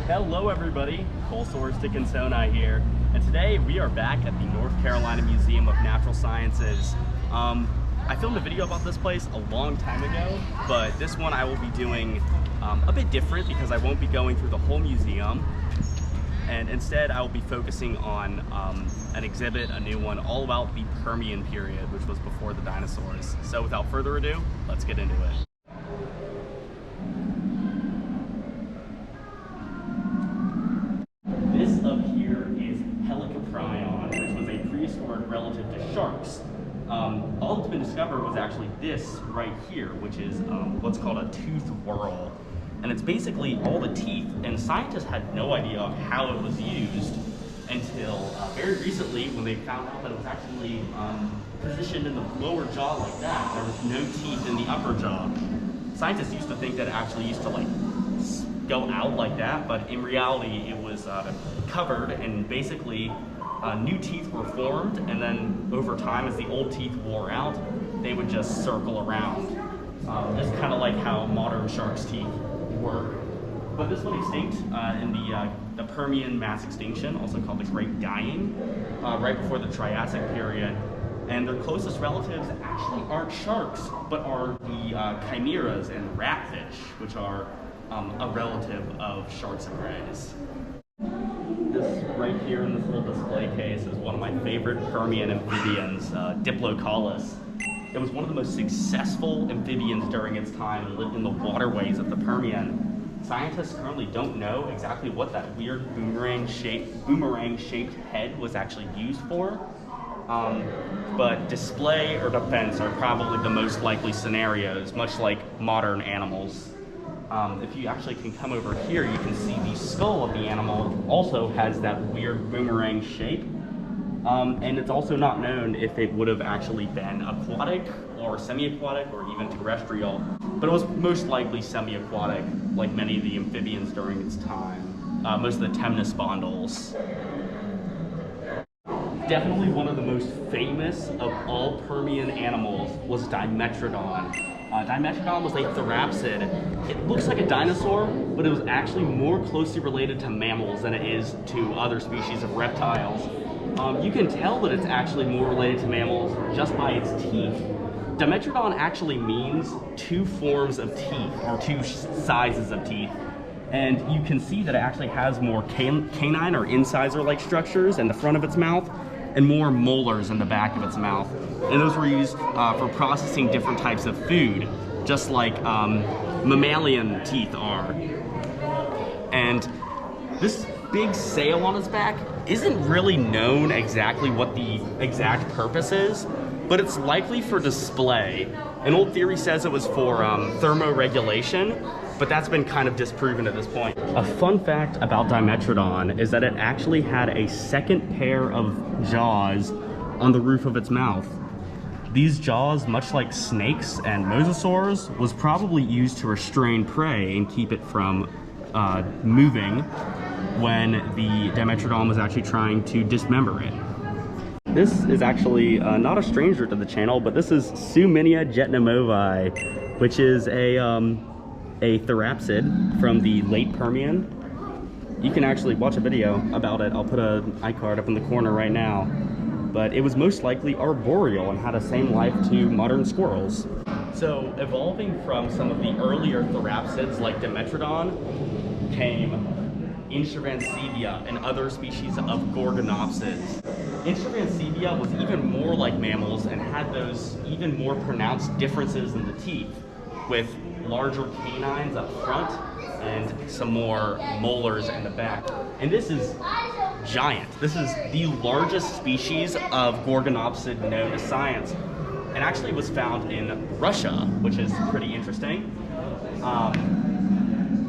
Hello everybody, Cole Dickinsoni here, and today we are back at the North Carolina Museum of Natural Sciences. I filmed a video about this place a long time ago, but this one I will be doing a bit different because I won't be going through the whole museum, and instead I will be focusing on an exhibit, a new one, all about the Permian period, which was before the dinosaurs. So without further ado, let's get into it. This up here is Helicoprion, which was a prehistoric relative to sharks. All that's been discovered was actually this right here, which is what's called a tooth whorl. And it's basically all the teeth, and scientists had no idea of how it was used until very recently when they found out that it was actually positioned in the lower jaw like that. There was no teeth in the upper jaw. Scientists used to think that it actually used to like go out like that, but in reality it was covered, and basically new teeth were formed, and then over time as the old teeth wore out, they would just circle around. Just kind of like how modern sharks' teeth work. But this went extinct in the Permian mass extinction, also called the Great Dying, right before the Triassic period. And their closest relatives actually aren't sharks, but are the chimeras and ratfish, which are a relative of sharks and rays. This right here in this little display case is one of my favorite Permian amphibians, Diplocollis. It was one of the most successful amphibians during its time and lived in the waterways of the Permian. Scientists currently don't know exactly what that weird boomerang-shaped head was actually used for, but display or defense are probably the most likely scenarios, much like modern animals. If you actually can come over here, you can see the skull of the animal also has that weird boomerang shape. And it's also not known if it would have actually been aquatic or semi-aquatic or even terrestrial, but it was most likely semi-aquatic, like many of the amphibians during its time. Most of the temnospondyls. Definitely one of the most famous of all Permian animals was Dimetrodon. Dimetrodon was a therapsid. It looks like a dinosaur, but it was actually more closely related to mammals than it is to other species of reptiles. You can tell that it's actually more related to mammals just by its teeth. Dimetrodon actually means two forms of teeth, or two sizes of teeth. And you can see that it actually has more canine or incisor-like structures in the front of its mouth, and more molars in the back of its mouth. And those were used for processing different types of food, just like mammalian teeth are. And this big sail on its back isn't really known exactly what the exact purpose is, but it's likely for display. An old theory says it was for thermoregulation, but that's been kind of disproven at this point. A fun fact about Dimetrodon is that it actually had a second pair of jaws on the roof of its mouth. These jaws, much like snakes and mosasaurs, was probably used to restrain prey and keep it from moving when the Dimetrodon was actually trying to dismember it. This is actually not a stranger to the channel, but this is Suminia gennamovi, which is a therapsid from the late Permian. You can actually watch a video about it. I'll put an iCard up in the corner right now. But it was most likely arboreal and had the same life to modern squirrels. So evolving from some of the earlier therapsids like Dimetrodon came Inchirancibia and other species of Gorgonopsids. Inchirancibia was even more like mammals and had those even more pronounced differences in the teeth, with larger canines up front and some more molars in the back. And this is giant. This is the largest species of Gorgonopsid known to science, and actually was found in Russia, which is pretty interesting.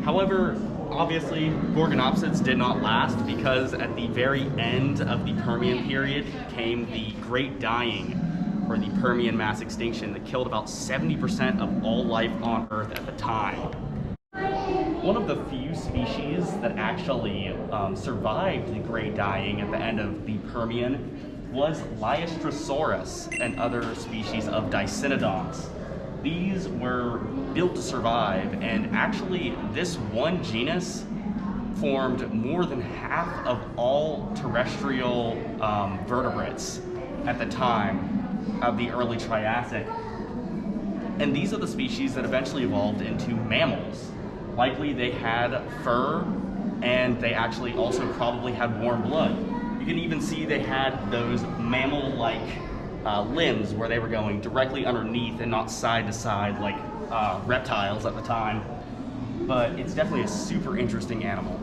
However, obviously, Gorgonopsids did not last because at the very end of the Permian period came the Great Dying, or the Permian mass extinction, that killed about 70% of all life on Earth at the time. One of the few species that actually survived the Great Dying at the end of the Permian was Lyastrosaurus and other species of Dicenodonts. These were built to survive, and actually this one genus formed more than half of all terrestrial vertebrates at the time of the early Triassic. And these are the species that eventually evolved into mammals. Likely they had fur, and they actually also probably had warm blood. You can even see they had those mammal-like limbs where they were going directly underneath and not side to side like reptiles at the time. But it's definitely a super interesting animal.